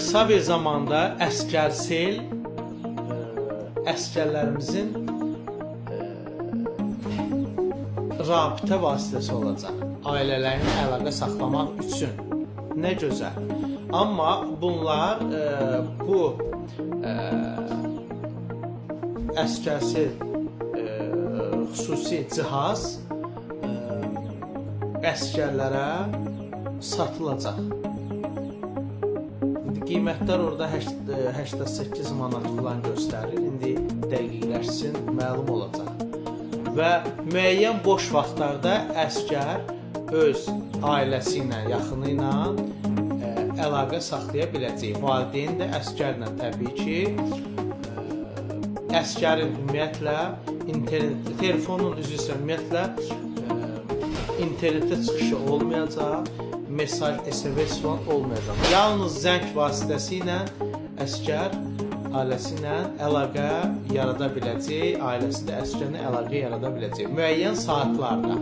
qısa bir zamanda Əsgərsel əsgərlərimizin rabitə vasitəsi olacaq. Ailələrin əlaqə saxlamaq üçün. Nə gözəl. Amma bunlar bu Əsgərsel xüsusi cihaz əsgərlərə satılacaq. Qiymətlər orada 88 manat falan göstərir. İndi dəqiqləşsin, məlum olacaq. Və müəyyən boş vaxtlarda əsgər öz ailəsi ilə, yaxını ilə əlaqə saxlaya biləcək. Valideyn də əsgərlə təbii ki, əsgərin ümumiyyətlə telefonun üzrə ümumiyyətlə internetə çıxışı olmayacaq, mesaj, SMS falan olmayacaq. Yalnız zəng vasitəsilə əsgər ailəsi ilə əlaqə yarada biləcək, ailəsi də əsgərlə əlaqə yarada biləcək müəyyən saatlarda.